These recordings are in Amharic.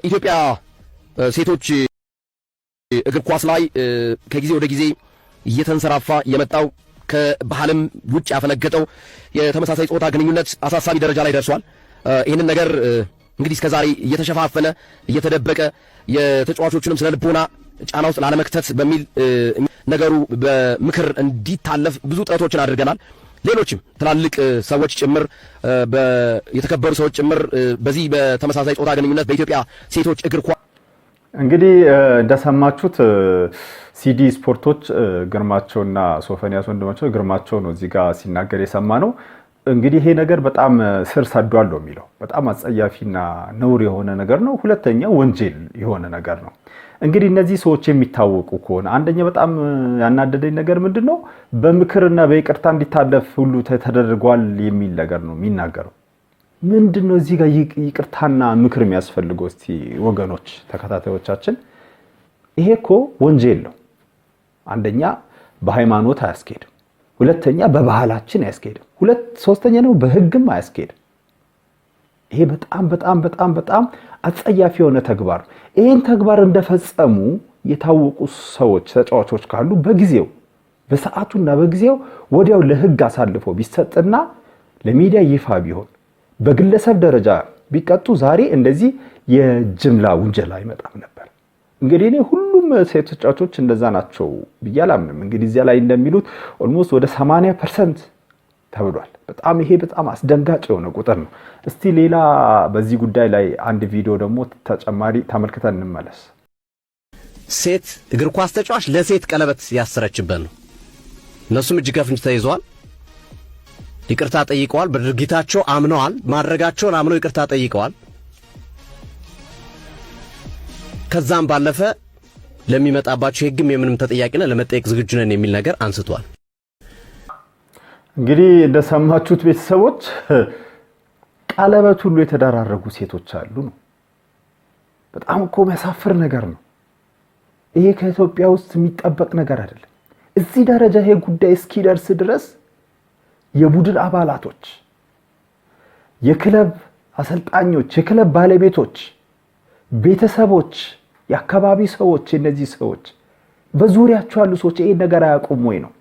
በኢትዮጵያ ሴቶች እግር ኳስ ላይ ከጊዜ ወደ ጊዜ እየተንሰራፋ የመጣው ከባህልም ውጭ ያፈነገጠው የተመሳሳይ ጾታ ግንኙነት አሳሳቢ ደረጃ ላይ ደርሷል። ይህንን ነገር እንግዲህ እስከዛሬ እየተሸፋፈነ እየተደበቀ የተጫዋቾችንም ስነ ልቦና ጫና ውስጥ ላለመክተት በሚል ነገሩ በምክር እንዲታለፍ ብዙ ጥረቶችን አድርገናል። ሌሎችም ትላልቅ ሰዎች ጭምር የተከበሩ ሰዎች ጭምር በዚህ በተመሳሳይ ጾታ ግንኙነት በኢትዮጵያ ሴቶች እግር ኳስ እንግዲህ እንደሰማችሁት ሲዲ ስፖርቶች ግርማቸውና ሶፎንያስ ወንድማቸው ግርማቸው ነው እዚህ ጋር ሲናገር የሰማነው። እንግዲህ ይሄ ነገር በጣም ስር ሰዷል ነው የሚለው። በጣም አጸያፊና ነውር የሆነ ነገር ነው። ሁለተኛ ወንጀል የሆነ ነገር ነው። እንግዲህ እነዚህ ሰዎች የሚታወቁ ከሆነ አንደኛ በጣም ያናደደኝ ነገር ምንድነው በምክርና በይቅርታ እንዲታለፍ ሁሉ ተደርጓል የሚል ነገር ነው የሚናገረው። ምንድነው እዚህ ጋር ይቅርታና ምክር የሚያስፈልገው? እስቲ ወገኖች ተከታታዮቻችን፣ ይሄ እኮ ወንጀል ነው። አንደኛ በሃይማኖት አያስኬድም፣ ሁለተኛ በባህላችን አያስኬድም፣ ሶስተኛ ነው በህግም አያስኬድም። ይሄ በጣም በጣም በጣም በጣም አጸያፊ የሆነ ተግባር። ይሄን ተግባር እንደፈጸሙ የታወቁ ሰዎች ተጫዋቾች ካሉ በጊዜው በሰዓቱና በጊዜው ወዲያው ለህግ አሳልፎ ቢሰጥና ለሚዲያ ይፋ ቢሆን በግለሰብ ደረጃ ቢቀጡ ዛሬ እንደዚህ የጅምላ ውንጀላ አይመጣም ነበር። እንግዲህ እኔ ሁሉም ሴት ተጫዋቾች እንደዛ ናቸው ብዬ አላምንም። እንግዲህ እዚያ ላይ እንደሚሉት ኦልሞስት ወደ 80% ተብሏል። በጣም ይሄ በጣም አስደንጋጭ የሆነ ቁጥር ነው። እስቲ ሌላ በዚህ ጉዳይ ላይ አንድ ቪዲዮ ደግሞ ተጨማሪ ተመልክተን እንመለስ። ሴት እግር ኳስ ተጫዋች ለሴት ቀለበት ያሰረችበት ነው። እነሱም እጅ ከፍንጅ ተይዘዋል። ይቅርታ ጠይቀዋል። በድርጊታቸው አምነዋል። ማድረጋቸውን አምነው ይቅርታ ጠይቀዋል። ከዛም ባለፈ ለሚመጣባቸው የህግም የምንም ተጠያቂነት ለመጠየቅ ዝግጁ ነን የሚል ነገር አንስቷል። እንግዲህ እንደሰማችሁት ቤተሰቦች ቀለበት ሁሉ የተደራረጉ ሴቶች አሉ ነው። በጣም እኮ የሚያሳፍር ነገር ነው። ይሄ ከኢትዮጵያ ውስጥ የሚጠበቅ ነገር አይደለም። እዚህ ደረጃ ይሄ ጉዳይ እስኪደርስ ድረስ የቡድን አባላቶች፣ የክለብ አሰልጣኞች፣ የክለብ ባለቤቶች፣ ቤተሰቦች፣ የአካባቢ ሰዎች፣ እነዚህ ሰዎች በዙሪያቸው ያሉ ሰዎች ይሄ ነገር አያውቁም ወይ ነው?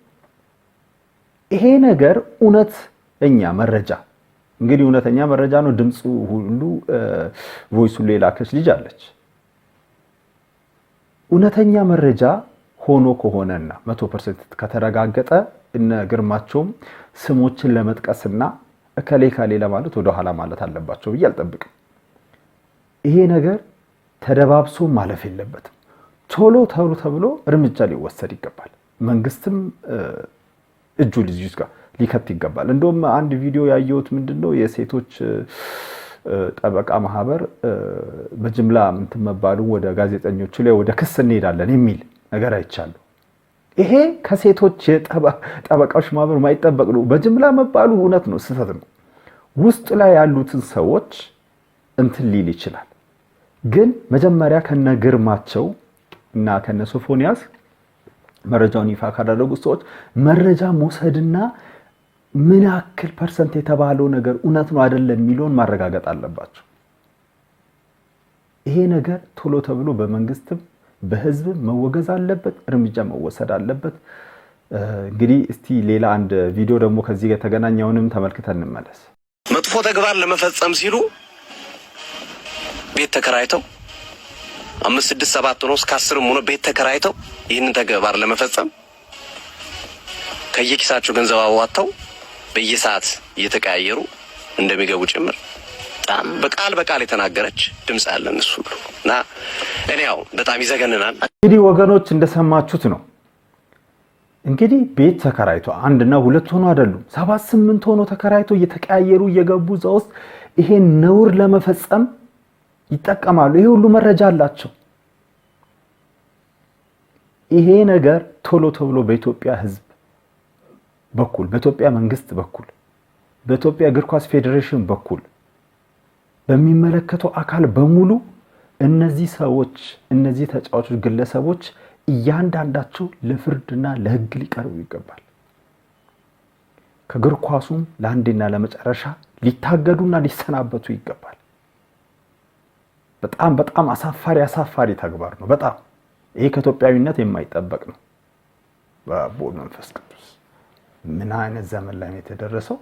ይሄ ነገር እውነተኛ መረጃ እንግዲህ እውነተኛ መረጃ ነው። ድምጹ ሁሉ ቮይሱን ሌላከች ልጅ አለች። እውነተኛ መረጃ ሆኖ ከሆነና 100% ከተረጋገጠ እነ ግርማቸውም ስሞችን ለመጥቀስና እከሌ ካሌ ለማለት ወደ ኋላ ማለት አለባቸው ብዬ አልጠብቅም። ይሄ ነገር ተደባብሶ ማለፍ የለበትም። ቶሎ ተብሎ እርምጃ ሊወሰድ ይገባል። መንግስትም እጁ ልጅ ጋር ሊከት ይገባል። እንደውም አንድ ቪዲዮ ያየሁት ምንድነው የሴቶች ጠበቃ ማህበር በጅምላ መባሉ ወደ ጋዜጠኞቹ ላይ ወደ ክስ እንሄዳለን የሚል ነገር አይቻለሁ። ይሄ ከሴቶች ጠበቃዎች ማህበር ማይጠበቅ ነው። በጅምላ መባሉ እውነት ነው፣ ስህተት ነው። ውስጥ ላይ ያሉትን ሰዎች እንትን ሊል ይችላል። ግን መጀመሪያ ከነግርማቸው እና ከነሶፎንያስ መረጃውን ይፋ ካደረጉ ሰዎች መረጃ መውሰድና ምን ያክል ፐርሰንት የተባለው ነገር እውነት ነው አይደለም የሚለውን ማረጋገጥ አለባቸው። ይሄ ነገር ቶሎ ተብሎ በመንግስትም በህዝብ መወገዝ አለበት፣ እርምጃ መወሰድ አለበት። እንግዲህ እስቲ ሌላ አንድ ቪዲዮ ደግሞ ከዚህ ጋር ተገናኛውንም ተመልክተን እንመለስ። መጥፎ ተግባር ለመፈጸም ሲሉ ቤት ተከራይተው 5 6 7 ነው እስከ 10 ሆኖ ቤት ተከራይተው ይህንን ተግባር ለመፈጸም ከየኪሳቸው ገንዘብ አዋጥተው በየሰዓት እየተቀያየሩ እንደሚገቡ ጭምር በጣም በቃል የተናገረች ድምጽ ያለን እሱ ሁሉና እኔ ያው በጣም ይዘገንናል። እንግዲህ ወገኖች እንደሰማችሁት ነው። እንግዲህ ቤት ተከራይቶ አንድና ሁለት ሆኖ አይደሉም 7 8 ሆኖ ተከራይቶ እየተቀያየሩ እየገቡ እዛው ውስጥ ይሄን ነውር ለመፈጸም ይጠቀማሉ። ይሄ ሁሉ መረጃ አላቸው። ይሄ ነገር ቶሎ ተብሎ በኢትዮጵያ ህዝብ በኩል በኢትዮጵያ መንግስት በኩል በኢትዮጵያ እግር ኳስ ፌዴሬሽን በኩል በሚመለከተው አካል በሙሉ እነዚህ ሰዎች እነዚህ ተጫዋቾች ግለሰቦች እያንዳንዳቸው ለፍርድና ለህግ ሊቀርቡ ይገባል። ከእግር ኳሱም ለአንዴና ለመጨረሻ ሊታገዱና ሊሰናበቱ ይገባል። በጣም በጣም አሳፋሪ ተግባር ነው። በጣም ይሄ ከኢትዮጵያዊነት የማይጠበቅ ነው። በአብ መንፈስ ቅዱስ ምን አይነት ዘመን ላይ ነው የተደረሰው?